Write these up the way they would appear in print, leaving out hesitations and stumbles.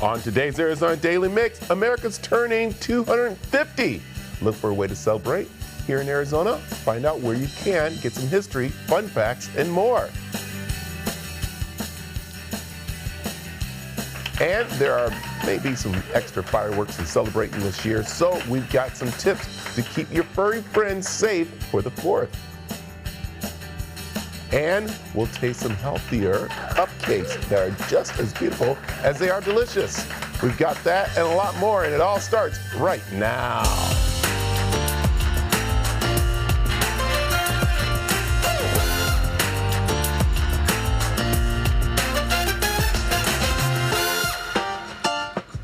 On today's Arizona Daily Mix, America's turning 250. Look for a way to celebrate here in Arizona. Find out where you can, get some history, fun facts, and more. And there are maybe some extra fireworks to celebrating this year, so we've got some tips to keep your furry friends safe for the 4th. And we'll taste some healthier cupcakes that are just as beautiful as they are delicious. We've got that and a lot more, and it all starts right now.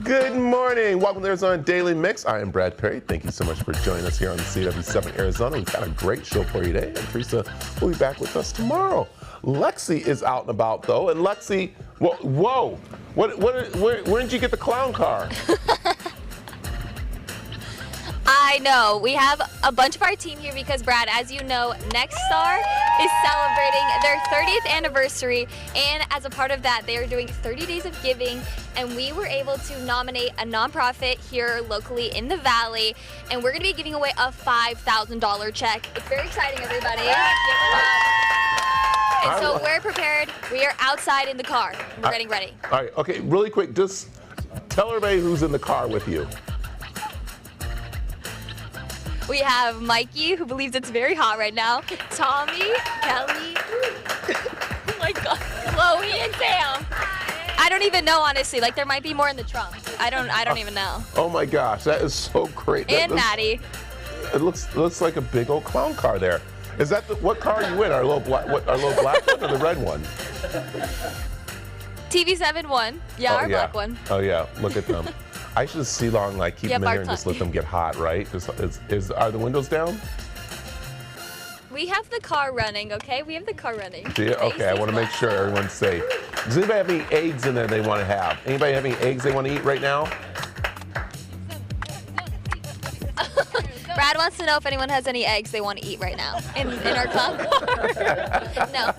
Good morning. Welcome to Arizona Daily Mix. I am Brad Perry. Thank you so much for joining us here on CW7 Arizona. We've got a great show for you today, and Teresa will be back with us tomorrow. Lexi is out and about, though, and Lexi, whoa, where did you get the clown car? I know. We have a bunch of our team here because, Brad, as you know, Next Star is celebrating their 30th anniversary, and as a part of that, they are doing 30 days of giving, and we were able to nominate a nonprofit here locally in the Valley, and we're going to be giving away a $5,000 check. It's very exciting, everybody. Give it up. And so we're prepared. We are outside in the car. We're getting ready. All right, okay, really quick, just tell everybody who's in the car with you. We have Mikey, who believes it's very hot right now. Tommy, Kelly, oh my God, Chloe and Sam. I don't even know, honestly. Like, there might be more in the trunk. I don't even know. Oh my gosh, that is so great. And Maddie. It looks like a big old clown car there. Is that what car are you in? Our little black one or the red one? TV7-1. Yeah, our black one. Oh yeah, look at them. I should see long like keep them in here and just let them get hot, right? Are the windows down? We have the car running, okay? We have the car running. Okay, I want to make sure everyone's safe. Does anybody have any eggs in there they want to have? Anybody have any eggs they want to eat right now? Brad wants to know if anyone has any eggs they want to eat right now in our clown car. No.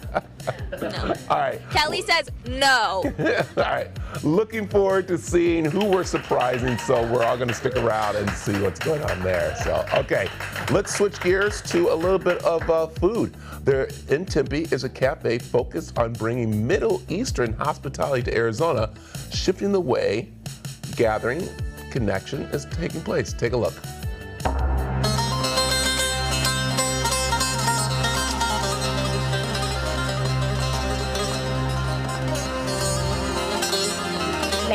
All right. Kelly says no. All right. Looking forward to seeing who we're surprising, so we're all going to stick around and see what's going on there. So, okay, let's switch gears to a little bit of food. There in Tempe is a cafe focused on bringing Middle Eastern hospitality to Arizona, shifting the way gathering connection is taking place. Take a look.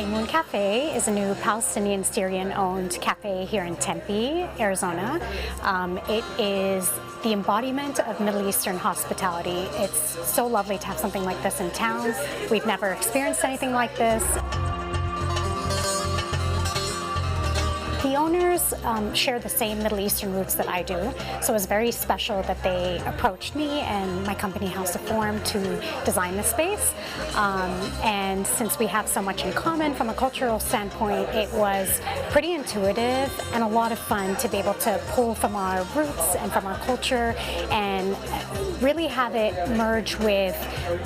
Moon Cafe is a new Palestinian Syrian-owned cafe here in Tempe, Arizona. It is the embodiment of Middle Eastern hospitality. It's so lovely to have something like this in town. We've never experienced anything like this. The owners share the same Middle Eastern roots that I do, so it was very special that they approached me and my company House of Form to design the space. And since we have so much in common from a cultural standpoint, it was pretty intuitive and a lot of fun to be able to pull from our roots and from our culture and really have it merge with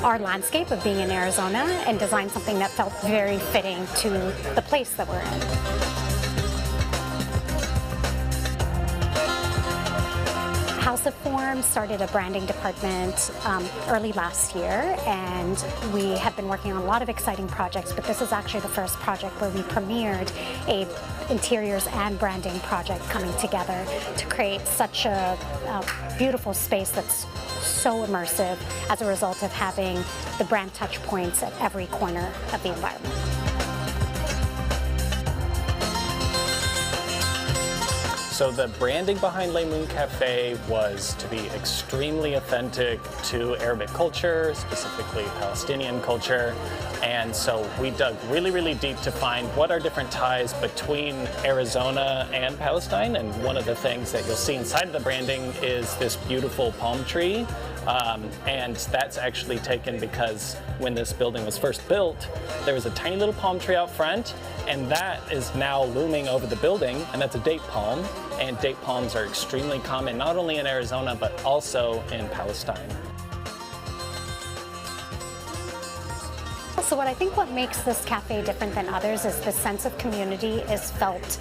our landscape of being in Arizona and design something that felt very fitting to the place that we're in. House of Form started a branding department early last year, and we have been working on a lot of exciting projects, but this is actually the first project where we premiered a interiors and branding project coming together to create such a beautiful space that's so immersive as a result of having the brand touch points at every corner of the environment. So the branding behind Le Moon Cafe was to be extremely authentic to Arabic culture, specifically Palestinian culture. And so we dug really, really deep to find what are different ties between Arizona and Palestine. And one of the things that you'll see inside of the branding is this beautiful palm tree. And that's actually taken because when this building was first built, there was a tiny little palm tree out front, and that is now looming over the building, and that's a date palm. And date palms are extremely common, not only in Arizona, but also in Palestine. So what makes this cafe different than others is the sense of community is felt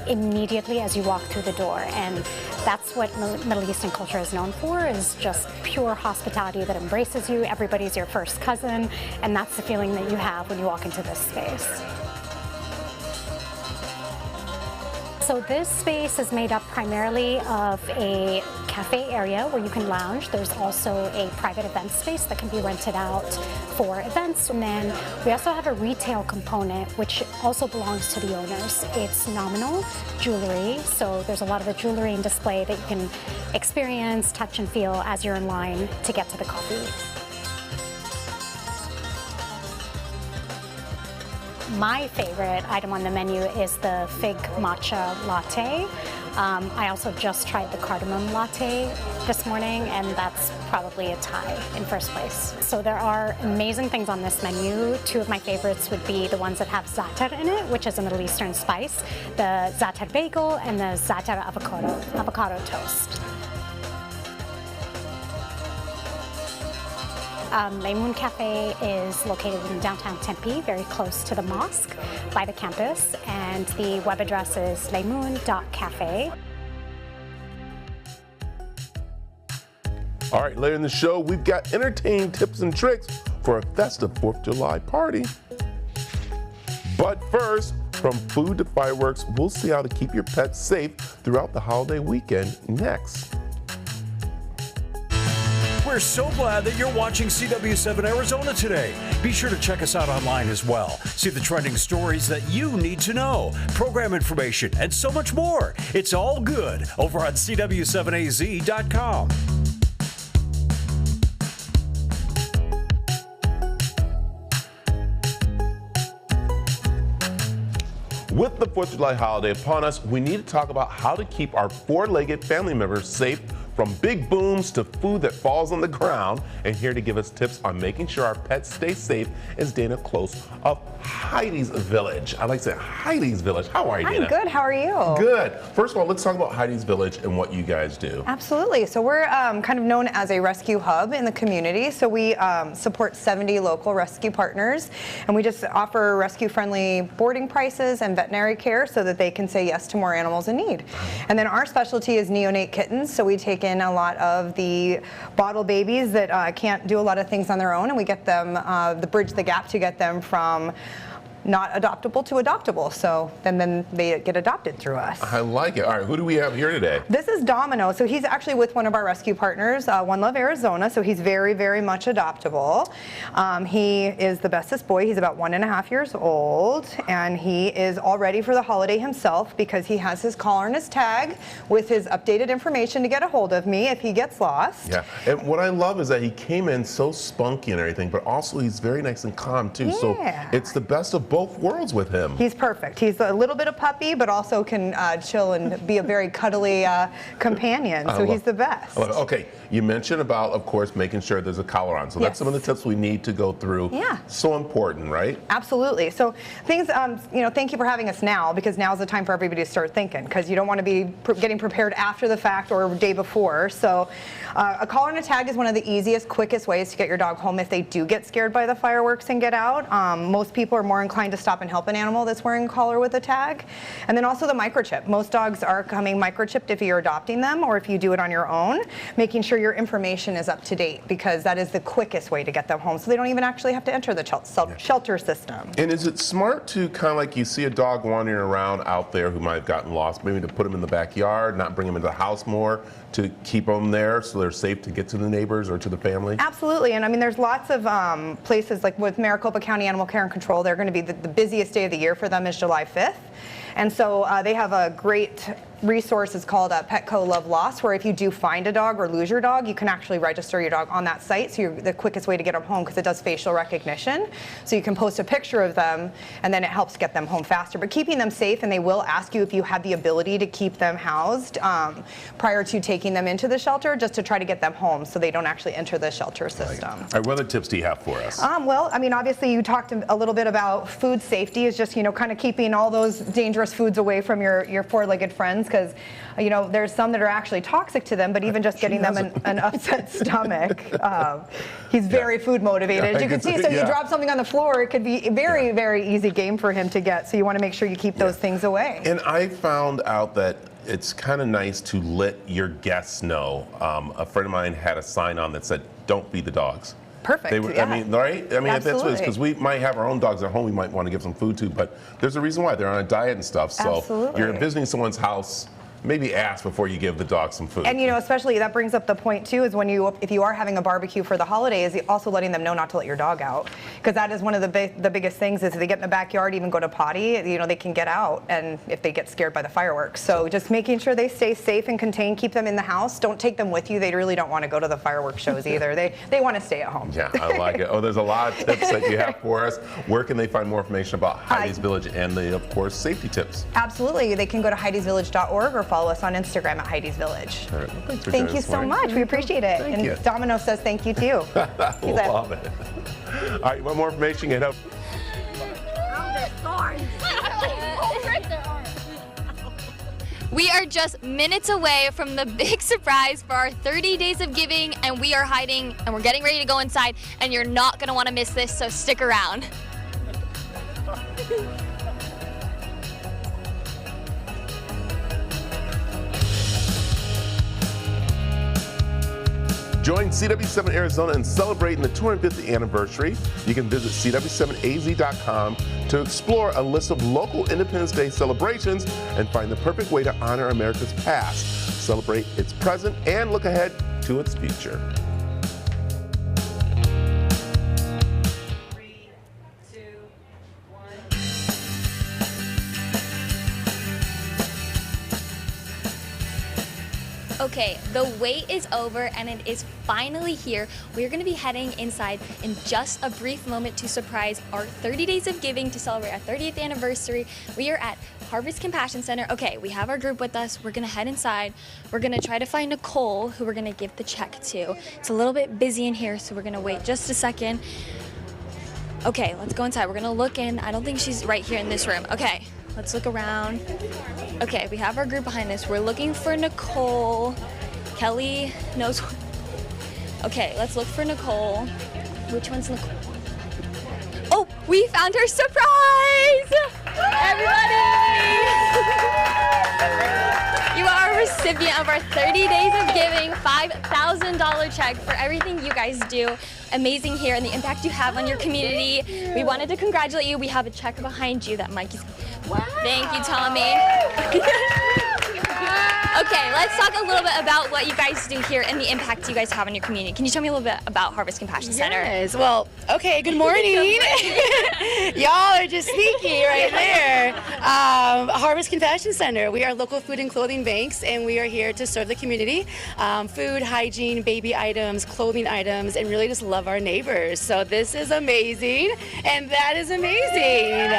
immediately as you walk through the door, and that's what Middle Eastern culture is known for, is just pure hospitality that embraces you. Everybody's your first cousin, and that's the feeling that you have when you walk into this space. So this space is made up primarily of a cafe area where you can lounge. There's also a private event space that can be rented out for events. And then we also have a retail component, which also belongs to the owners. It's nominal jewelry, so there's a lot of the jewelry in display that you can experience, touch, and feel as you're in line to get to the coffee. My favorite item on the menu is the fig matcha latte. I also just tried the cardamom latte this morning, and that's probably a tie in first place. So there are amazing things on this menu. Two of my favorites would be the ones that have za'atar in it, which is a Middle Eastern spice, the za'atar bagel, and the za'atar avocado toast. Laymoon Cafe is located in downtown Tempe, very close to the mosque by the campus, and the web address is laymoon.cafe. All right, later in the show, we've got entertaining tips and tricks for a festive 4th of July party. But first, from food to fireworks, we'll see how to keep your pets safe throughout the holiday weekend next. We're so glad that you're watching CW7 Arizona today. Be sure to check us out online as well. See the trending stories that you need to know, program information, and so much more. It's all good over on CW7AZ.com. With the 4th of July holiday upon us, we need to talk about how to keep our four-legged family members safe from big booms to food that falls on the ground. And here to give us tips on making sure our pets stay safe is Dana Close of Heidi's Village. I like to say Heidi's Village. How are you, Dana? I'm good. How are you? Good. First of all, let's talk about Heidi's Village and what you guys do. Absolutely. So we're kind of known as a rescue hub in the community. So we support 70 local rescue partners, and we just offer rescue-friendly boarding prices and veterinary care so that they can say yes to more animals in need. And then our specialty is neonate kittens. So we take in a lot of the bottle babies that can't do a lot of things on their own, and we get them, bridge the gap to get them from not adoptable to adoptable. So then they get adopted through us. I like it. All right, who do we have here today? This is Domino. So he's actually with one of our rescue partners, One Love Arizona. So he's very, very much adoptable. He is the bestest boy. He's about 1.5 years old, and he is all ready for the holiday himself because he has his collar and his tag with his updated information to get a hold of me if he gets lost. Yeah, and what I love is that he came in so spunky and everything, but also he's very nice and calm too. Yeah. So it's the best of both worlds with him. He's perfect. He's a little bit of puppy, but also can chill and be a very cuddly companion. So he's the best. I love it. Okay, you mentioned about, of course, making sure there's a collar on. So that's some of the tips we need to go through. Yeah. So important, right? Absolutely. So things, thank you for having us now, because now is the time for everybody to start thinking, because you don't want to be getting prepared after the fact or day before. So a collar and a tag is one of the easiest, quickest ways to get your dog home if they do get scared by the fireworks and get out. Most people are more inclined to stop and help an animal that's wearing a collar with a tag. And then also the microchip. Most dogs are coming microchipped if you're adopting them or if you do it on your own, making sure your information is up to date, because that is the quickest way to get them home, so they don't even actually have to enter the shelter system. And is it smart to kind of like you see a dog wandering around out there who might have gotten lost, maybe to put them in the backyard, not bring them into the house more, to keep them there so they're safe to get to the neighbors or to the family? Absolutely, and I mean there's lots of places like with Maricopa County Animal Care and Control. They're going to be the busiest day of the year for them is July 5th. And so they have a great resource. It's called Petco Love Lost, where if you do find a dog or lose your dog, you can actually register your dog on that site. So you're the quickest way to get them home, because it does facial recognition. So you can post a picture of them, and then it helps get them home faster. But keeping them safe, and they will ask you if you have the ability to keep them housed prior to taking them into the shelter, just to try to get them home so they don't actually enter the shelter system. All right, what other tips do you have for us? Well, I mean, obviously you talked a little bit about food safety, is just, kind of keeping all those dangerous foods away from your four-legged friends, because, you know, there's some that are actually toxic to them, but even just getting them an upset stomach. He's very food motivated, as you can see. So you drop something on the floor, it could be very, very easy game for him to get. So you want to make sure you keep those things away. And I found out that it's kind of nice to let your guests know. A friend of mine had a sign on that said, "Don't feed the dogs." Perfect. I mean, right? I mean, if that's what it is, because we might have our own dogs at home, we might want to give some food to, but there's a reason why they're on a diet and stuff. So you're visiting someone's house, maybe ask before you give the dog some food. And you know, especially that brings up the point too, is when if you are having a barbecue for the holidays, also letting them know not to let your dog out, because that is one of the biggest things. Is if they get in the backyard, even go to potty, you know, they can get out, and if they get scared by the fireworks. So just making sure they stay safe and contained, keep them in the house. Don't take them with you. They really don't want to go to the fireworks shows either. They want to stay at home. Yeah, I like it. Oh, there's a lot of tips that you have for us. Where can they find more information about Heidi's Village and the, of course, safety tips? Absolutely. They can go to heidisvillage.org or follow us on Instagram at Heidi's Village. All right, well, thank you so much. We appreciate it. Thank you. Domino says thank you too. Love it. All right, you want more information? Get up. We are just minutes away from the big surprise for our 30 days of giving, and we are hiding and we're getting ready to go inside, and you're not going to want to miss this, so stick around. Join CW7 Arizona in celebrating the 250th anniversary. You can visit CW7AZ.com to explore a list of local Independence Day celebrations and find the perfect way to honor America's past, celebrate its present, and look ahead to its future. 3, 2, 1. Okay, the wait is over and it is finally here. We're going to be heading inside in just a brief moment to surprise our 30 days of giving to celebrate our 30th anniversary. We are at Harvest Compassion Center. Okay, we have our group with us. We're going to head inside. We're going to try to find Nicole, who we're going to give the check to. It's a little bit busy in here, so we're going to wait just a second. Okay, let's go inside. We're going to look in. I don't think she's right here in this room. Okay. Let's look around. Okay, we have our group behind us. We're looking for Nicole. Kelly knows. Okay, let's look for Nicole. Which one's Nicole? Oh, we found her! Surprise! Everybody! You are a recipient of our 30 days of giving, $5,000 check for everything you guys do. Amazing here and the impact you have on your community. We wanted to congratulate you. We have a check behind you that Mikey's. Wow. Thank you, Tommy. Okay, let's talk a little bit about what you guys do here and the impact you guys have on your community. Can you tell me a little bit about Harvest Compassion Center? Yes, well, okay, good morning. Y'all are just sneaky right there. Harvest Compassion Center, we are local food and clothing banks, and we are here to serve the community. Food, hygiene, baby items, clothing items, and really just love our neighbors. So this is amazing, and that is amazing.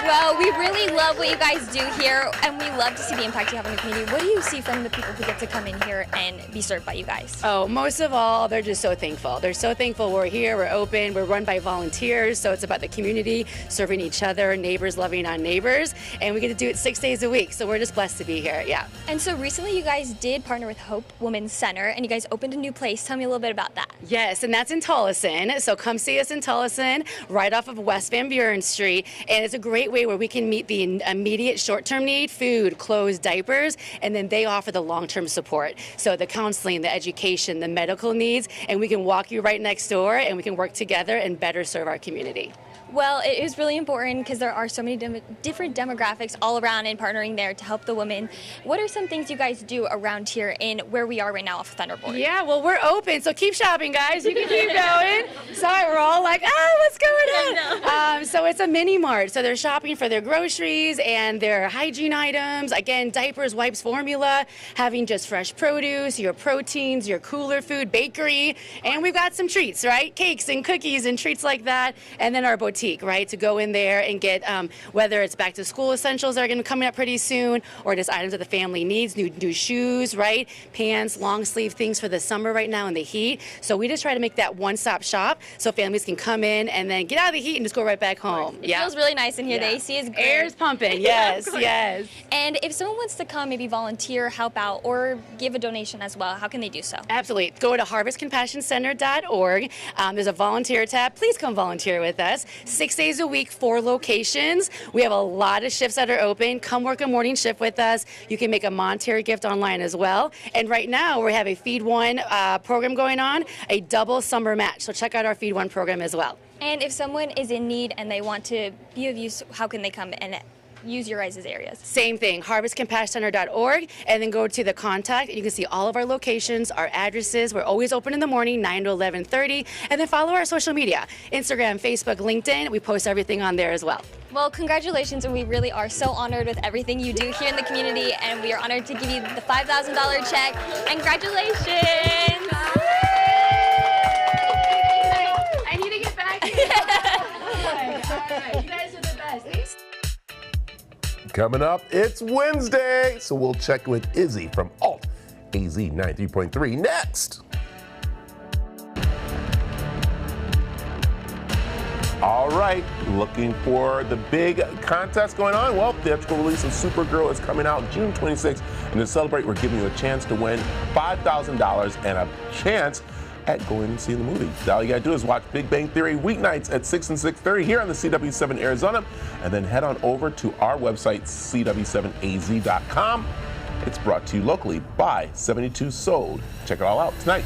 Well, we really love what you guys do here, and we love to see the impact you have on the community. What do you see from the people who get to come in here and be served by you guys? Oh, most of all, they're just so thankful. They're so thankful we're here, we're open, we're run by volunteers, so it's about the community, serving each other, neighbors loving on neighbors, and we get to do it 6 days a week, so we're just blessed to be here, yeah. And so recently you guys did partner with Hope Women's Center, and you guys opened a new place. Tell me a little bit about that. Yes, and that's in Tullison, so come see us in Tullison, right off of West Van Buren Street, and it's a great way where we can meet the immediate short-term need, food, clothes, diapers, and then they offer the long-term support. So the counseling, the education, the medical needs, and we can walk you right next door and we can work together and better serve our community. Well, it is really important because there are so many different demographics all around and partnering there to help the women. What are some things you guys do around here in where we are right now off of Thunderboard? Yeah, well, we're open, so keep shopping, guys. You can keep going. Sorry, we're all like, oh, what's going on? So it's a mini mart. So they're shopping for their groceries and their hygiene items. Again, diapers, wipes, formula, having just fresh produce, your proteins, your cooler food, bakery, and we've got some treats, right? Cakes and cookies and treats like that. And then our boutique, right, to go in there and get whether it's back to school essentials that are going to be coming up pretty soon, or just items that the family needs, new shoes, right, pants, long sleeve things for the summer right now in the heat. So we just try to make that one-stop shop so families can come in and then get out of the heat and just go right back home. It feels really nice in here. Yeah. AC is great. Air's pumping. Yes, yes. And if someone wants to come, maybe volunteer, help out, or give a donation as well, how can they do so? Absolutely. Go to harvestcompassioncenter.org. There's a volunteer tab. Please come volunteer with us. 6 days a week, 4 locations. We have a lot of shifts that are open. Come work a morning shift with us. You can make a monetary gift online as well. And right now, we have a Feed One program going on, a double summer match. So check out our Feed One program as well. And if someone is in need and they want to be of use, how can they come and use your guys' areas? Same thing, harvestcompassioncenter.org, and then go to the contact. You can see all of our locations, our addresses. We're always open in the morning, 9 to 11:30, and then follow our social media, Instagram, Facebook, LinkedIn. We post everything on there as well. Well, congratulations, and we really are so honored with everything you do here in the community, and we are honored to give you the $5,000 check. And congratulations! I need to get back here. All right, you guys are the best. Coming up, it's Wednesday, so we'll check with Izzy from Alt AZ 93.3 next. All right, looking for the big contest going on? Well, the theatrical release of Supergirl is coming out June 26th, and to celebrate, we're giving you a chance to win $5,000 and a chance at going and seeing the movie. All you gotta do is watch Big Bang Theory weeknights at 6 and 6:30 here on the CW7 Arizona, and then head on over to our website, cw7az.com. It's brought to you locally by 72 Sold. Check it all out tonight.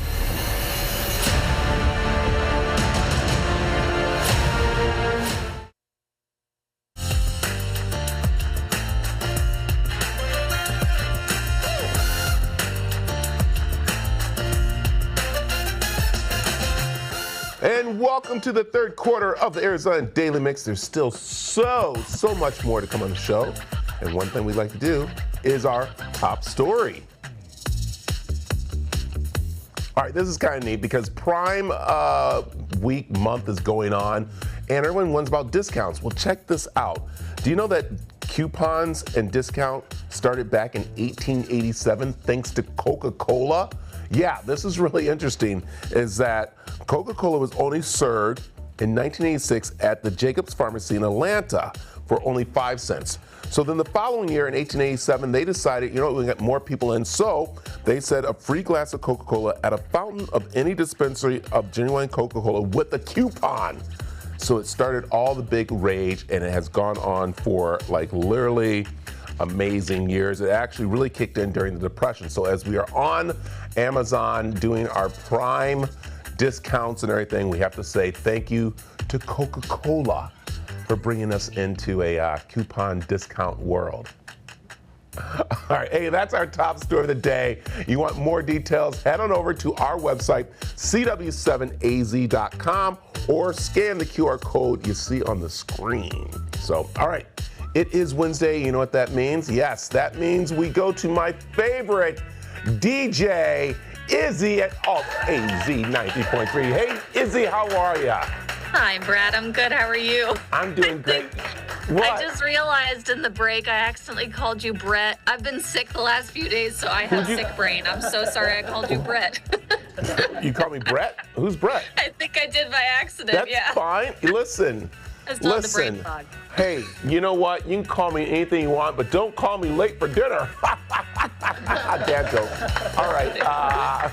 And welcome to the third quarter of the Arizona Daily Mix. There's still so much more to come on the show. And one thing we like to do is our top story. All right, this is kind of neat because Prime Week month is going on and everyone wonders about discounts. Well, check this out. Do you know that coupons and discount started back in 1887 thanks to Coca-Cola? Yeah, this is really interesting, is that Coca-Cola was only served in 1986 at the Jacobs Pharmacy in Atlanta for only 5 cents. So then the following year in 1887, they decided, you know, we get more people in. So they said a free glass of Coca-Cola at a fountain of any dispensary of genuine Coca-Cola with a coupon. So it started all the big rage, and it has gone on for like literally amazing years. It actually really kicked in during the Depression. So as we are on Amazon doing our Prime discounts and everything, we have to say thank you to Coca-Cola for bringing us into a coupon discount world. All right, hey, that's our top story of the day. You want more details, head on over to our website, cw7az.com, or scan the QR code you see on the screen. So, all right, it is Wednesday. You know what that means? Yes, that means we go to my favorite DJ, Izzy at Alt AZ 90.3. Hey, Izzy, how are ya? Hi, Brad. I'm good. How are you? I'm doing great. What? I just realized in the break I accidentally called you Brett. I've been sick the last few days, so I have sick brain. I'm so sorry I called you Brett. You call me Brett? Who's Brett? I think I did by accident, That's fine. Listen. I still have the brain fog. Hey, you know what? You can call me anything you want, but don't call me late for dinner. Dad joke. All right,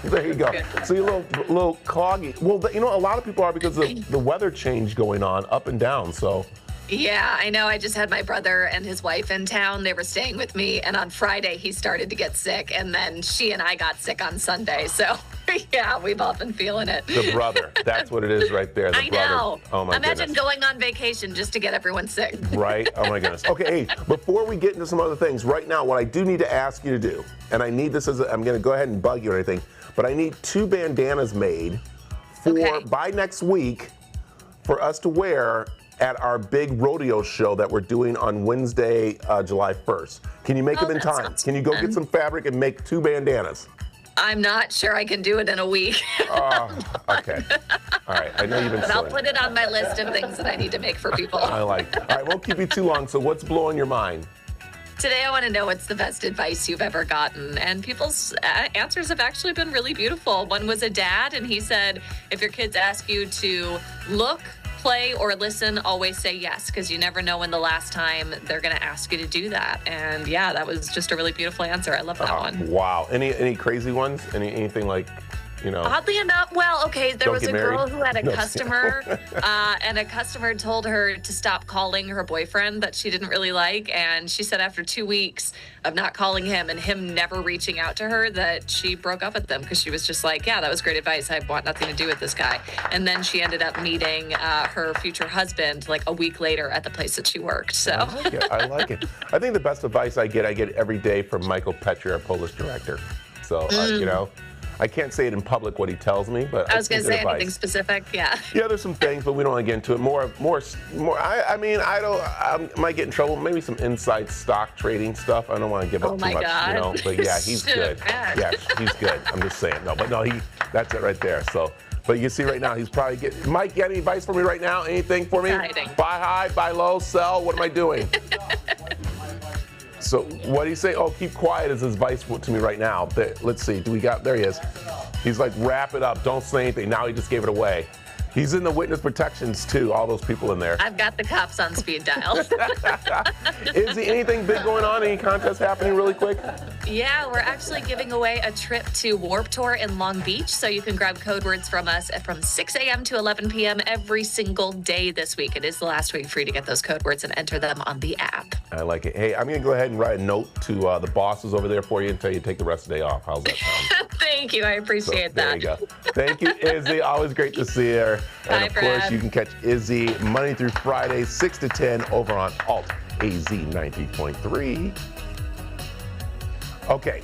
there you go. So you're a little cloggy. Well, you know, a lot of people are because of the weather change going on up and down, so. Yeah, I know. I just had my brother and his wife in town. They were staying with me, and on Friday he started to get sick, and then she and I got sick on Sunday. So, yeah, we've all been feeling it. The brother. That's what it is right there. The brother. Know. Oh, my Imagine goodness. going on vacation just to get everyone sick. Right? Oh, my goodness. Okay, hey, before we get into some other things, right now, what I do need to ask you to do, and I need this I'm going to go ahead and bug you or anything, but I need 2 bandanas made by next week for us to wear at our big rodeo show that we're doing on Wednesday, July 1st. Can you make it in time? Can you go get some fabric and make 2 bandanas? I'm not sure I can do it in a week. Okay. All right. I know you've been But I'll put it on my list of things that I need to make for people. I like it. All right, won't keep you too long. So what's blowing your mind? Today I want to know what's the best advice you've ever gotten. And people's answers have actually been really beautiful. One was a dad, and he said, if your kids ask you to look, play or listen, always say yes, because you never know when the last time they're going to ask you to do that. And yeah, that was just a really beautiful answer. I love that one. Wow. Any crazy ones? Anything like, you know? Oddly enough, well, okay, there was a girl who had a No. customer, and a customer told her to stop calling her boyfriend that she didn't really like, and she said after 2 weeks of not calling him and him never reaching out to her that she broke up with them because she was just like, yeah, that was great advice. I want nothing to do with this guy. And then she ended up meeting her future husband like a week later at the place that she worked. So I like it. I like it. I think the best advice I get every day from Michael Petri, our Polish director. So, you know, I can't say it in public what he tells me, but I was going to say advice. anything specific. Yeah. Yeah, there's some things, but we don't want to get into it. More. I mean, I might get in trouble. Maybe some inside stock trading stuff. I don't want to give up too much, God. you know. But yeah, he's good. Yeah, he's good. I'm just saying. No, but no, that's it right there. So, but you see right now, he's probably getting. Mike, you got any advice for me right now? Anything for me? Exciting. Buy high, buy low, sell. What am I doing? So what do you say? Oh, keep quiet is his advice to me right now. Let's see. There he is. He's like, wrap it up. Don't say anything. Now he just gave it away. He's in the witness protections too, all those people in there. I've got the cops on speed dial. Is there anything big going on? Any contests happening really quick? Yeah, we're actually giving away a trip to Warped Tour in Long Beach, so you can grab code words from us from 6 a.m. to 11 p.m. every single day this week. It is the last week for you to get those code words and enter them on the app. I like it. Hey, I'm going to go ahead and write a note to the bosses over there for you and tell you to take the rest of the day off. How's that sound? Thank you. I appreciate that. There you go. Thank you, Izzy. Always great to see her. And Bye, of course, Brad. you can catch Izzy Monday through Friday, 6 to 10 over on Alt AZ 90.3. Okay.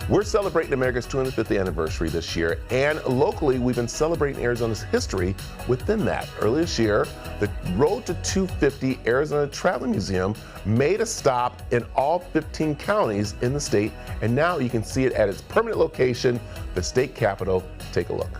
We're celebrating America's 250th anniversary this year, and locally, we've been celebrating Arizona's history within that. Earlier this year, the Road to 250 Arizona Traveling Museum made a stop in all 15 counties in the state, and now you can see it at its permanent location, the state capitol. Take a look.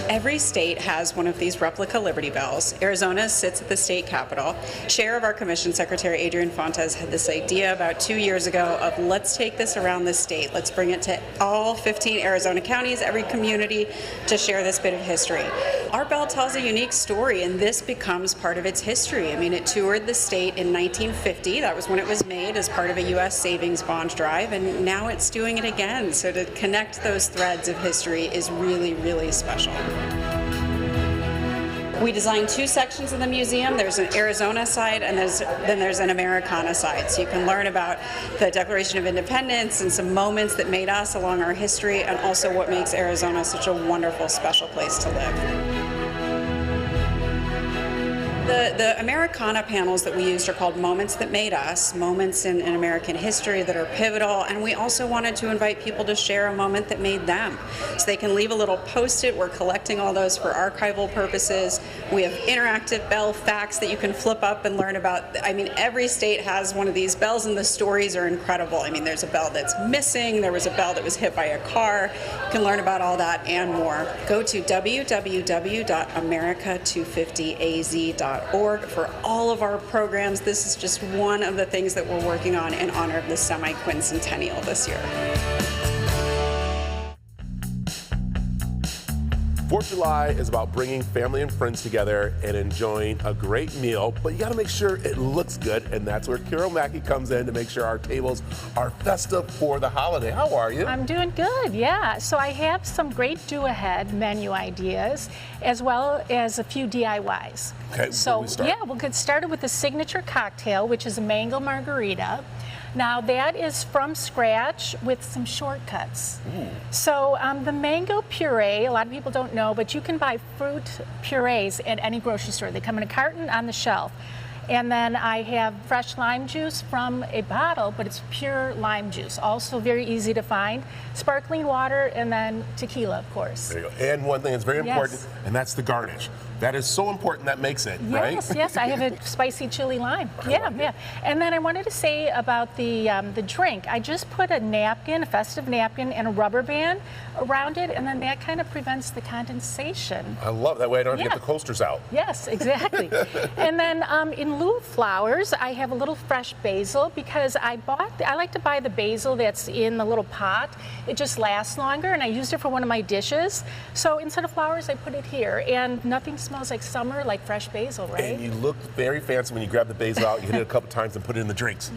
Every state has one of these replica Liberty Bells. Arizona sits at the state capitol. Chair of our commission, Secretary Adrian Fontes, had this idea about 2 years ago of let's take this around the state. Let's bring it to all 15 Arizona counties, every community, to share this bit of history. Our bell tells a unique story, and this becomes part of its history. I mean, it toured the state in 1950. That was when it was made as part of a U.S. savings bond drive, and now it's doing it again. So to connect those threads of history is really, really special. We designed two sections of the museum. There's an Arizona side and then there's an Americana side. So you can learn about the Declaration of Independence and some moments that made us along our history, and also what makes Arizona such a wonderful, special place to live. The Americana panels that we used are called Moments That Made Us, moments in American history that are pivotal, and we also wanted to invite people to share a moment that made them. So they can leave a little post-it. We're collecting all those for archival purposes. We have interactive bell facts that you can flip up and learn about. I mean, every state has one of these bells, and the stories are incredible. I mean, there's a bell that's missing. There was a bell that was hit by a car. You can learn about all that and more. Go to www.america250az.org for all of our programs. This is just one of the things that we're working on in honor of the semi-quincentennial this year. 4th of July is about bringing family and friends together and enjoying a great meal, but you got to make sure it looks good, and that's where Carol Mackey comes in to make sure our tables are festive for the holiday. How are you? I'm doing good, yeah. So I have some great do-ahead menu ideas, as well as a few DIYs. Okay, so we start? yeah, we'll get started with the signature cocktail, which is a mango margarita. Now that is from scratch with some shortcuts. So the mango puree, a lot of people don't know, but you can buy fruit purees at any grocery store. They come in a carton on the shelf. And then I have fresh lime juice from a bottle, but it's pure lime juice. Also very easy to find. Sparkling water, and then tequila, of course. There you go. And one thing that's very important, and that's the garnish. That is so important, that makes it, right? Yes, I have a spicy chili lime. Yeah. And then I wanted to say about the drink. I just put a napkin, a festive napkin, and a rubber band around it, and then that kind of prevents the condensation. I love that way I don't have to get the coasters out. Yes, exactly. And then in in lieu of flowers, I have a little fresh basil because I like to buy the basil that's in the little pot. It just lasts longer, and I used it for one of my dishes. So instead of flowers, I put it here, and nothing smells like summer like fresh basil, right? And you look very fancy when you grab the basil out. You hit it a couple times and put it in the drinks.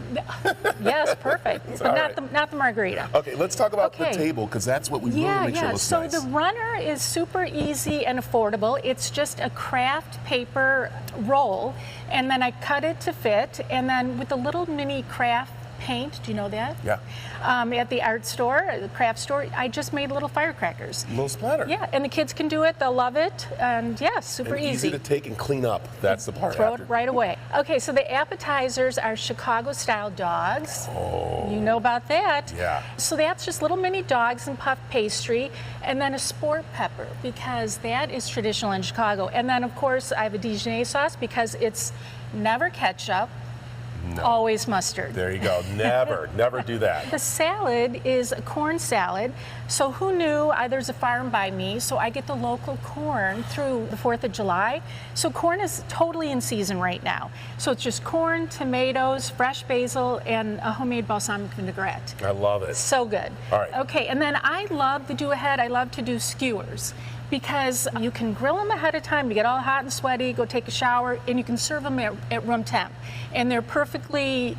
Yes, perfect. But not the margarita. Okay, let's talk about the table, because that's what we really make sure looks nice. So the runner is super easy and affordable. It's just a craft paper roll, and then I cut it to fit, and then with a little mini craft paint, do you know that? Yeah. At the art store, the craft store, I just made little firecrackers. A little splatter. Yeah, and the kids can do it. They'll love it, and yeah, super and easy. Easy to take and clean up. That's the part. Throw it right away. Okay, so the appetizers are Chicago-style dogs. Oh. You know about that. Yeah. So that's just little mini dogs and puff pastry, and then a sport pepper, because that is traditional in Chicago. And then, of course, I have a Dijon sauce because it's never ketchup. No. Always mustard. There you go. Never do that. The salad is a corn salad. So who knew there's a farm by me, so I get the local corn through the 4th of July. So corn is totally in season right now. So it's just corn, tomatoes, fresh basil, and a homemade balsamic vinaigrette. I love it. So good. All right. Okay, and then I love to do ahead. I love to do skewers, because you can grill them ahead of time. You get all hot and sweaty, go take a shower, and you can serve them at room temp. And they're perfectly,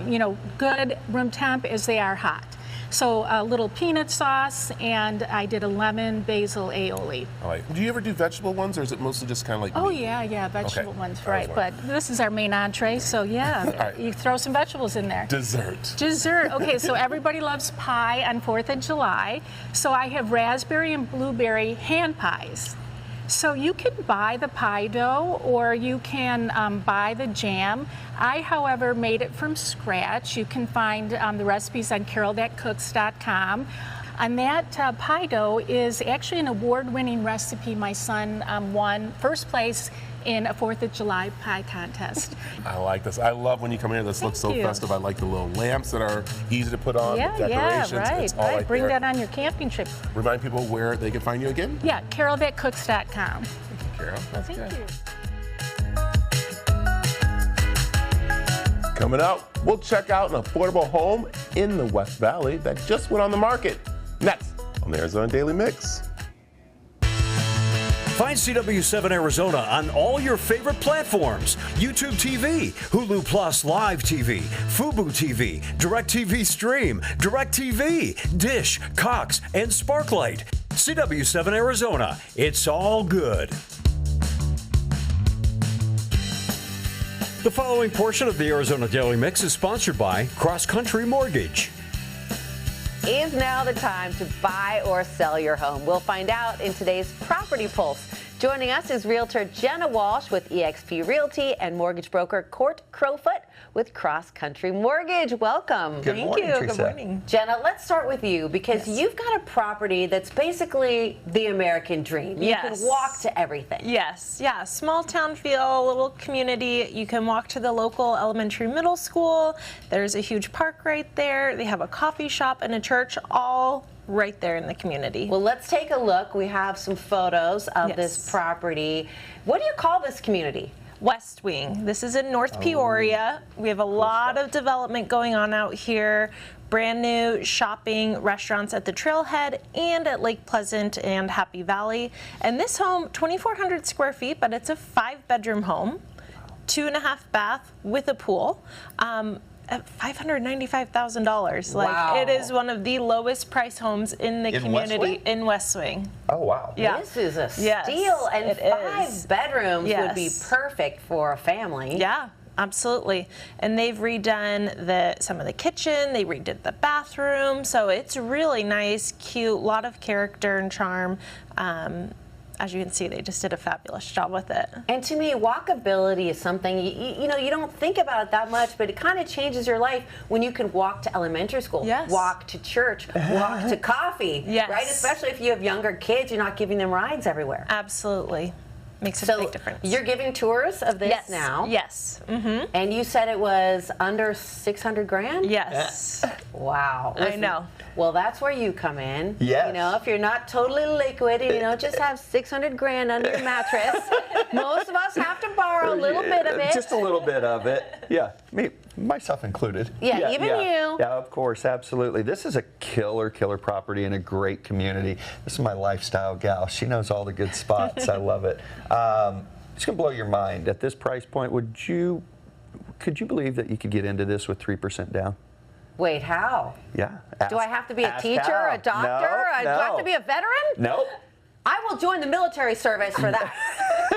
good room temp as they are hot. So a little peanut sauce, and I did a lemon basil aioli. All right. Do you ever do vegetable ones, or is it mostly just kind of like meat? Yeah, vegetable ones, right. But this is our main entree, so yeah, right. You throw some vegetables in there. Dessert. Okay, so everybody loves pie on 4th of July. So I have raspberry and blueberry hand pies. So you can buy the pie dough, or you can buy the jam. I, however, made it from scratch. You can find the recipes on carolthatcooks.com. And that pie dough is actually an award-winning recipe. My son won first place in a 4th of July pie contest. I like this. I love when you come here. This looks so festive. I like the little lamps that are easy to put on, the decorations. It's all right. Bring that on your camping trip. Remind people where they can find you again? Yeah, carolthatcooks.com. Thank you, Carol. That's Thank you. Coming up, we'll check out an affordable home in the West Valley that just went on the market. Next on the Arizona Daily Mix. Find CW7 Arizona on all your favorite platforms. YouTube TV, Hulu Plus Live TV, Fubo TV, DirecTV Stream, DirecTV, Dish, Cox, and Sparklight. CW7 Arizona, it's all good. The following portion of the Arizona Daily Mix is sponsored by Cross Country Mortgage. Is now the time to buy or sell your home? We'll find out in today's Property Pulse. Joining us is Realtor Jenna Walsh with eXp Realty and mortgage broker Court Crowfoot with Cross Country Mortgage. Welcome. Good morning, Teresa. Good morning. Jenna, let's start with you, because you've got a property that's basically the American dream. You can walk to everything. Yes, yeah, small town feel, little community. You can walk to the local elementary middle school. There's a huge park right there. They have a coffee shop and a church, all right there in the community. Well, let's take a look. We have some photos of this property. What do you call this community? West Wing. This is in North Peoria. We have a lot of development going on out here. Brand new shopping, restaurants at the Trailhead and at Lake Pleasant and Happy Valley. And this home, 2,400 square feet, but it's a 5-bedroom home, 2.5 bath with a pool. At $595,000. Like, it is one of the lowest price homes in the community in West Wing. Oh, wow. Yeah. This is a steal, and 5 bedrooms would be perfect for a family. Yeah, absolutely. And they've redone some of the kitchen, they redid the bathroom, so it's really nice, cute, a lot of character and charm. As you can see, they just did a fabulous job with it. And to me, walkability is something, you don't think about it that much, but it kind of changes your life when you can walk to elementary school, walk to church, walk to coffee, right? Especially if you have younger kids, you're not giving them rides everywhere. Absolutely. Makes a So big difference. you're giving tours of this Yes. now. Yes. And you said it was under 600 grand? Yes. Wow. I know. Well, that's where you come in. Yes. You know, if you're not totally liquid and you don't just have 600 grand under your mattress, most of us have to borrow a little bit of it. Just a little bit of it. Yeah, me, myself included. Yeah, even you. Yeah, of course, absolutely. This is a killer property in a great community. This is my lifestyle gal. She knows all the good spots. I love it. It's gonna blow your mind. At this price point, could you believe that you could get into this with 3% down? Wait, how? Yeah. Do I have to be a ask teacher, how. a doctor? No, Do I have no. to be a veteran? Nope. I will join the military service for that.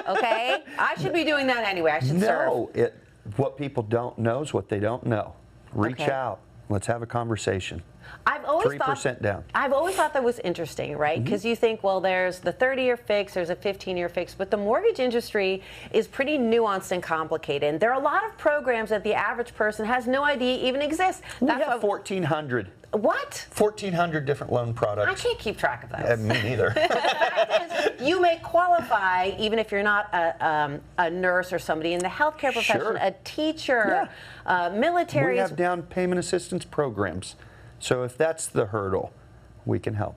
Okay? I should be doing that anyway. I should serve. No, what people don't know is what they don't know. Reach Okay. out. Let's have a conversation. I've always 3% down. I've always thought that was interesting, right? Because you think, well, there's the 30-year fix, there's a 15-year fix, but the mortgage industry is pretty nuanced and complicated. And there are a lot of programs that the average person has no idea even exist. We have 1,400. What? 1,400 different loan products. I can't keep track of those. Me neither. The fact is, you may qualify even if you're not a nurse or somebody in the healthcare profession, Sure. a teacher, military. We have down payment assistance programs. So if that's the hurdle, we can help.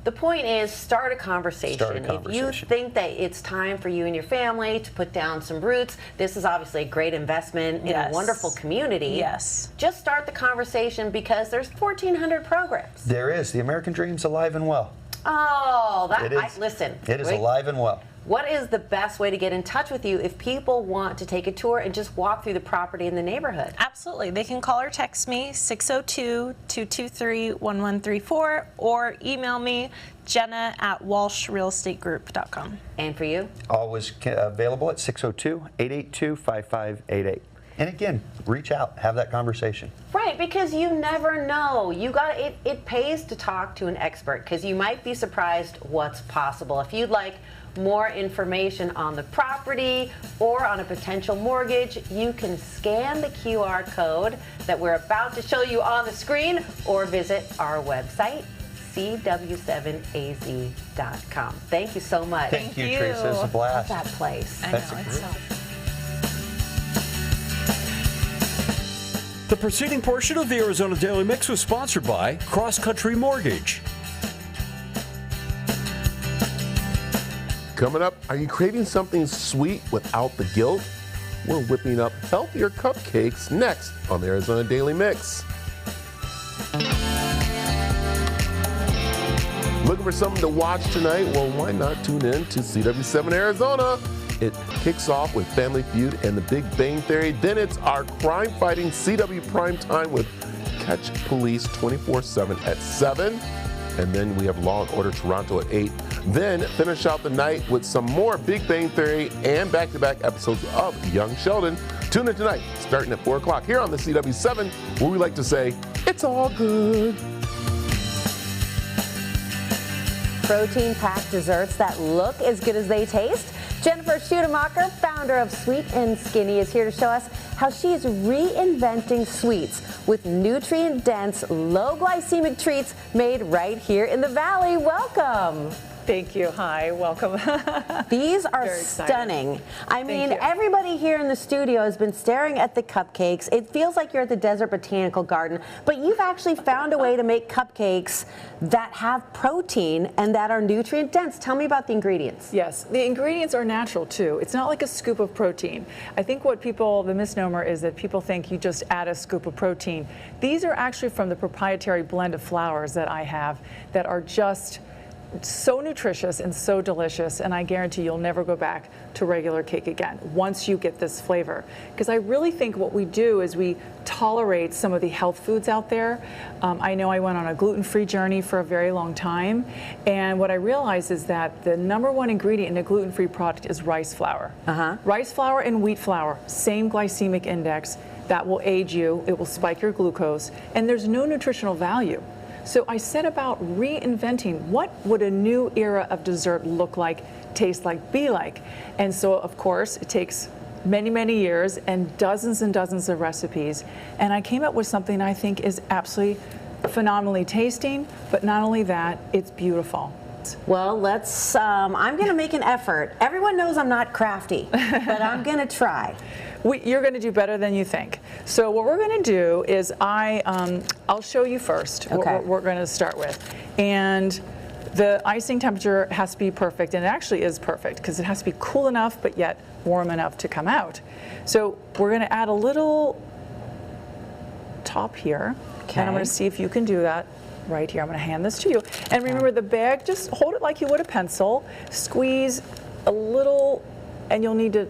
The point is, start a conversation. Start a If conversation. you think that it's time for you and your family to put down some roots, this is obviously a great investment in a Yes. wonderful community. Yes. Just start the conversation because there's 1,400 programs. There is. The American Dream's alive and well. Oh, It is. listen. It is wait. alive and well. What is the best way to get in touch with you if people want to take a tour and just walk through the property in the neighborhood? Absolutely. They can call or text me, 602-223-1134, or email me, jenna@walshrealestategroup.com. And for you? Always available at 602-882-5588. And again, reach out, have that conversation. Right, because you never know. It pays to talk to an expert because you might be surprised what's possible. If you'd like more information on the property or on a potential mortgage, you can scan the QR code that we're about to show you on the screen or visit our website, cw7az.com. Thank you so much. Thank you, Teresa. It's a blast. Love that place. That's a great. The preceding portion of the Arizona Daily Mix was sponsored by Cross Country Mortgage. Coming up, are you craving something sweet without the guilt? We're whipping up healthier cupcakes next on the Arizona Daily Mix. Looking for something to watch tonight? Well, why not tune in to CW7 Arizona? It kicks off with Family Feud and The Big Bang Theory. Then it's our crime-fighting CW Prime Time with Catch Police 24/7 at 7. And then we have Law & Order Toronto at 8. Then finish out the night with some more Big Bang Theory and back-to-back episodes of Young Sheldon. Tune in tonight, starting at 4 o'clock here on the CW7, where we like to say, it's all good. Protein-packed desserts that look as good as they taste. Jennifer Schutemacher, founder of Sweet and Skinny, is here to show us how she is reinventing sweets with nutrient-dense, low-glycemic treats made right here in the Valley. Welcome. Thank you. Hi, welcome. These are Very excited. stunning. I mean, you. everybody here in the studio has been staring at the cupcakes. It feels like you're at the Desert Botanical Garden, but you've actually found a way to make cupcakes that have protein and that are nutrient dense. Tell me about the ingredients. Yes, the ingredients are natural too. It's not like a scoop of protein. I think the misnomer is that people think you just add a scoop of protein. These are actually from the proprietary blend of flours that I have that are just so nutritious and so delicious, and I guarantee you'll never go back to regular cake again once you get this flavor. Because I really think what we do is we tolerate some of the health foods out there. I know I went on a gluten-free journey for a very long time, and what I realized is that the #1 ingredient in a gluten-free product is rice flour. Rice flour and wheat flour, same glycemic index. That will age you, it will spike your glucose, and there's no nutritional value. So I set about reinventing what would a new era of dessert look like, taste like, be like. And so, of course, it takes many, many years and dozens of recipes. And I came up with something I think is absolutely phenomenally tasting, but not only that, it's beautiful. that? Well, let's, I'm going to make an effort. Everyone knows I'm not crafty, but I'm going to try. You're going to do better than you think. So what we're going to do is I'll show you first what we're going to start with. And the icing temperature has to be perfect, and it actually is perfect because it has to be cool enough but yet warm enough to come out. So we're going to add a little top here, and I'm going to see if you can do that right here. I'm going to hand this to you. And remember the bag, just hold it like you would a pencil, squeeze a little, and you'll need to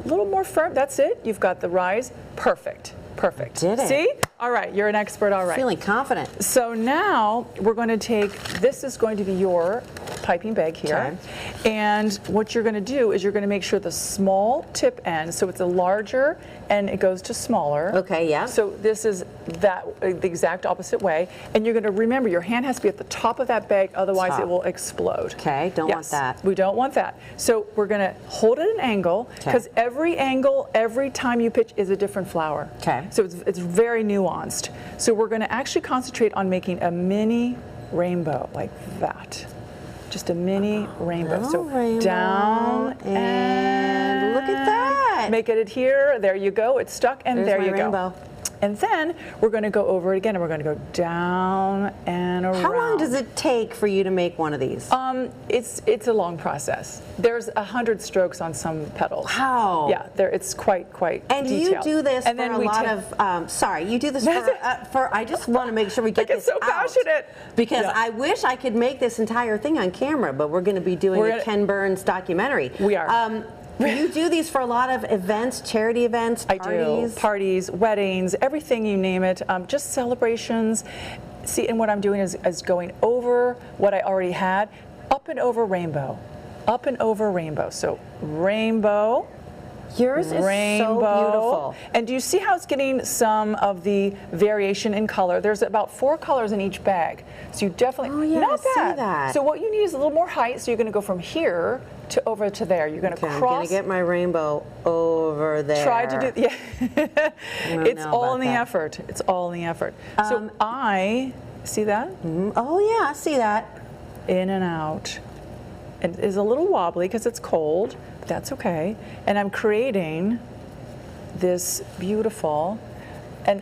a little more firm. That's it. You've got the rise. Perfect. Perfect. Did it. See? All right. You're an expert. All right. Feeling confident. So now we're going to take, this is going to be your piping bag here. And what you're going to do is you're going to make sure the small tip end, so it's a larger and it goes to smaller. Okay, yeah. So this is the exact opposite way. And you're going to remember your hand has to be at the top of that bag, otherwise it will explode. Okay, don't want that. We don't want that. So we're going to hold it at an angle, because every angle, every time you pitch is a different flower. Okay. So it's very nuanced. So we're going to actually concentrate on making a mini rainbow like that. Just a mini rainbow. So down and look at that. Make it adhere. There you go. It's stuck, and there you go. Rainbow. And then we're going to go over it again, and we're going to go down and around. How long does it take for you to make one of these? It's a long process. There's 100 strokes on some petals. How? Yeah, it's quite And detailed. you do this and for a lot of, sorry, you do this for, I just want to make sure we get this so passionate. Because I wish I could make this entire thing on camera, but we're going to be doing a Ken Burns documentary. We are. You do these for a lot of events, charity events, parties? I do. Parties, weddings, everything you name it, just celebrations. See, and what I'm doing is going over what I already had, up and over rainbow. Up and over rainbow. So rainbow. Yours is so beautiful. And do you see how it's getting some of the variation in color? There's about 4 colors in each bag. So you definitely, not I bad. see that. So what you need is a little more height. So you're going to go from here to over to there. You're going to cross. I'm going to get my rainbow over there. Try to do, it's all in the effort. It's all in the effort. So I, see that? Oh yeah, I see that. In and out. It is a little wobbly because it's cold. That's okay. And I'm creating this beautiful, and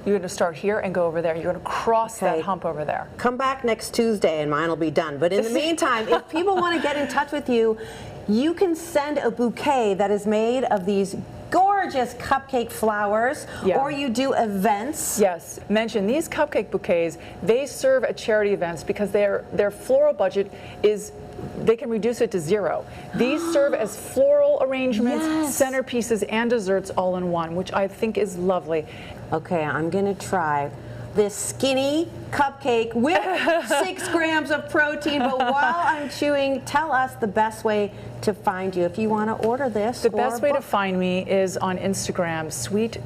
you're going to start here and go over there. You're going to cross that hump over there. Come back next Tuesday and mine will be done. But in the meantime, if people want to get in touch with you, you can send a bouquet that is made of these gorgeous cupcake flowers, or you do events. Yes, mention these cupcake bouquets. They serve at charity events because their floral budget is, they can reduce it to 0. These serve as floral arrangements, centerpieces, and desserts all in one, which I think is lovely. Okay, I'm gonna try this skinny cupcake with 6 grams of protein, but while I'm chewing, tell us the best way to find you if you want to order this. The best way to find me is on Instagram, sweet.n.skinny.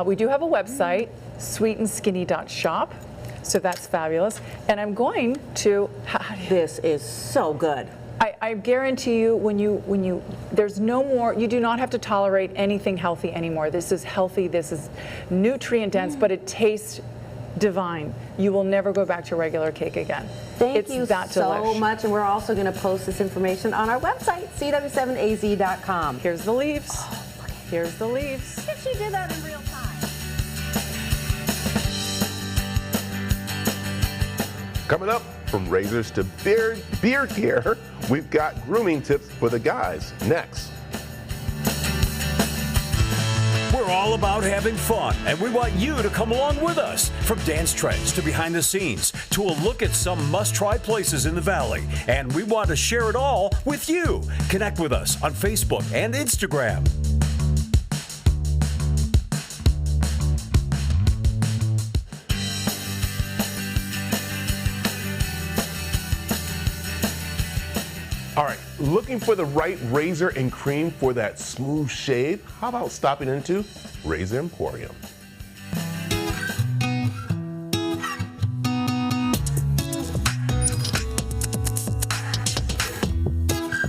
We do have a website, sweetandskinny.shop. So that's fabulous. And I'm going to. This is so good. I guarantee you, there's no more, you do not have to tolerate anything healthy anymore. This is healthy, this is nutrient dense, but it tastes divine. You will never go back to regular cake again. Thank you so much. And we're also going to post this information on our website, cw7az.com. Here's the leaves. Here's the leaves. If she did that in real time. Coming up, from razors to beard care, we've got grooming tips for the guys. Next. We're all about having fun, and we want you to come along with us. From dance trends to behind the scenes to a look at some must-try places in the Valley. And we want to share it all with you. Connect with us on Facebook and Instagram. All right, looking for the right razor and cream for that smooth shave? How about stopping into Razor Emporium?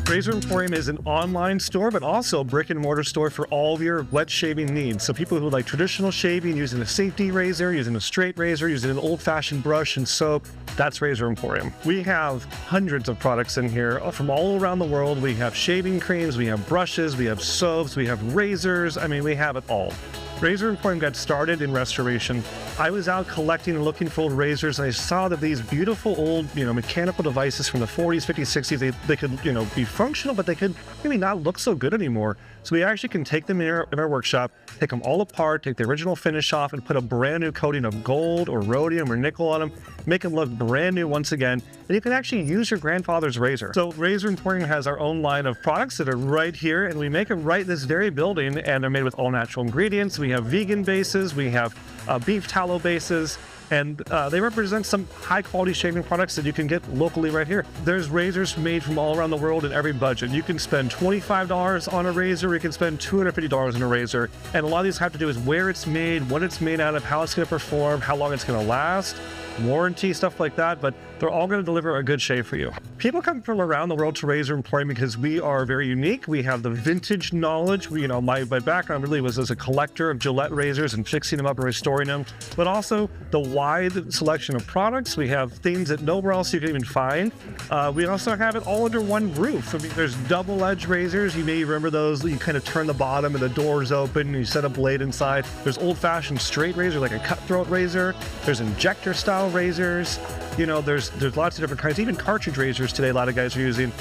Razor Emporium is an online store, but also a brick and mortar store for all of your wet shaving needs. So people who like traditional shaving, using a safety razor, using a straight razor, using an old-fashioned brush and soap, that's Razor Emporium. We have hundreds of products in here from all around the world. We have shaving creams, we have brushes, we have soaps, we have razors. I mean, we have it all. Razor Emporium got started in restoration. I was out collecting and looking for old razors, and I saw that these beautiful old, mechanical devices from the 40s, 50s, 60s, they could, be functional, but they could maybe not look so good anymore. So we actually can take them in our workshop, take them all apart, take the original finish off, and put a brand new coating of gold or rhodium or nickel on them, make them look brand new once again, and you can actually use your grandfather's razor. So Razor Emporium has our own line of products that are right here, and we make them right in this very building, and they're made with all natural ingredients. We have vegan bases, we have beef tallow bases, and they represent some high-quality shaving products that you can get locally right here. There's razors made from all around the world in every budget. You can spend $25 on a razor, you can spend $250 on a razor, and a lot of these have to do with where it's made, what it's made out of, how it's going to perform, how long it's going to last, warranty, stuff like that, but they're all going to deliver a good shave for you. People come from around the world to Razor Emporium because we are very unique. We have the vintage knowledge. My background really was as a collector of Gillette razors and fixing them up and restoring them, but also the wide selection of products. We have things that nowhere else you can even find. We also have it all under one roof. I mean, there's double-edged razors. You may remember those. You kind of turn the bottom and the door's open and you set a blade inside. There's old-fashioned straight razor, like a cutthroat razor. There's injector-style razors. There's lots of different kinds, even cartridge razors today a lot of guys are using.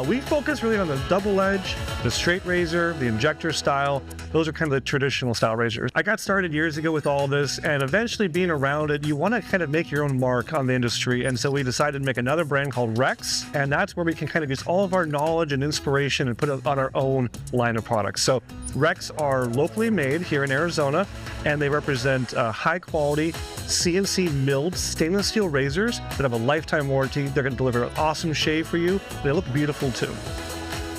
We focus really on the double edge, the straight razor, the injector style. Those are kind of the traditional style razors. I got started years ago with all this, and eventually being around it, you want to kind of make your own mark on the industry. And so we decided to make another brand called Rex, and that's where we can kind of use all of our knowledge and inspiration and put it on our own line of products. So Rex are locally made here in Arizona, and they represent high quality CNC milled stainless steel razors that have a lifetime warranty. They're going to deliver an awesome shave for you. They look beautiful too.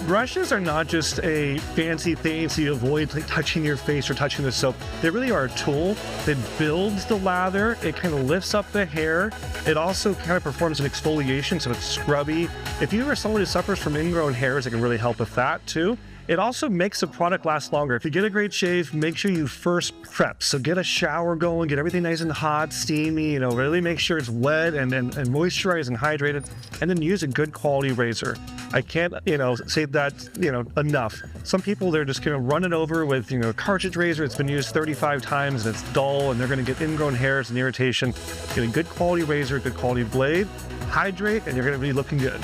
Brushes are not just a fancy thing so you avoid touching your face or touching the soap. They really are a tool that builds the lather. It kind of lifts up the hair. It also kind of performs an exfoliation, so it's scrubby. If you are someone who suffers from ingrown hairs, it can really help with that too. It also makes the product last longer. If you get a great shave, make sure you first prep. So get a shower going, get everything nice and hot, steamy, really make sure it's wet and moisturized and hydrated, and then use a good quality razor. I can't, say that, enough. Some people, they're just going to run it over with, a cartridge razor. It's been used 35 times and it's dull and they're going to get ingrown hairs and irritation. Get a good quality razor, good quality blade, hydrate, and you're going to be looking good.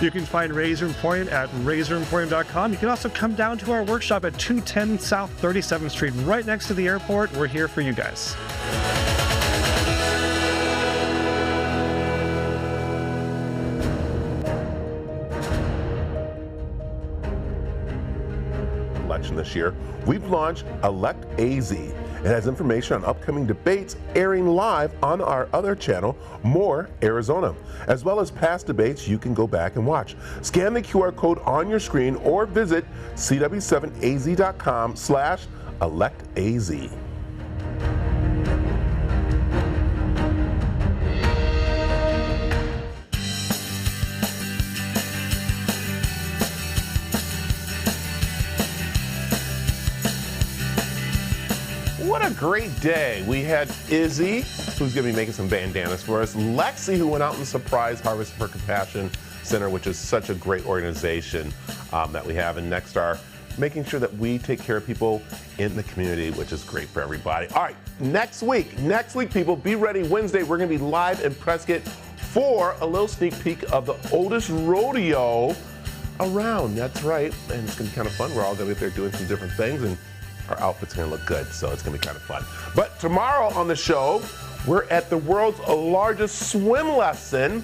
You can find Razor Emporium at razoremporium.com. You can also come down to our workshop at 210 South 37th Street, right next to the airport. We're here for you guys. Election this year, we've launched Elect AZ. It has information on upcoming debates airing live on our other channel, More Arizona, as well as past debates you can go back and watch. Scan the QR code on your screen or visit cw7az.com/electaz. What a great day. We had Izzy, who's going to be making some bandanas for us. Lexi, who went out and surprised Harvest for Compassion Center, which is such a great organization that we have. And Nexstar, making sure that we take care of people in the community, which is great for everybody. All right, next week, people, be ready. Wednesday, we're going to be live in Prescott for a little sneak peek of the oldest rodeo around. That's right. And it's going to be kind of fun. We're all going to be there doing some different things, and our outfit's going to look good, so it's going to be kind of fun. But tomorrow on the show, we're at the world's largest swim lesson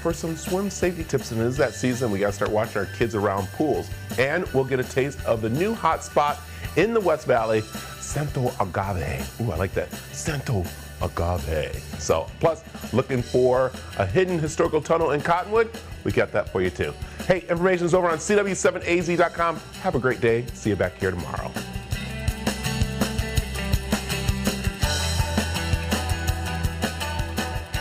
for some swim safety tips. And it is that season. We got to start watching our kids around pools. And we'll get a taste of the new hot spot in the West Valley, Santo Agave. Ooh, I like that. Santo Agave. So, plus, looking for a hidden historical tunnel in Cottonwood? We got that for you, too. Hey, information's over on cw7az.com. Have a great day. See you back here tomorrow.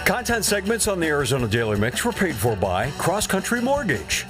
Content segments on the Arizona Daily Mix were paid for by Cross Country Mortgage.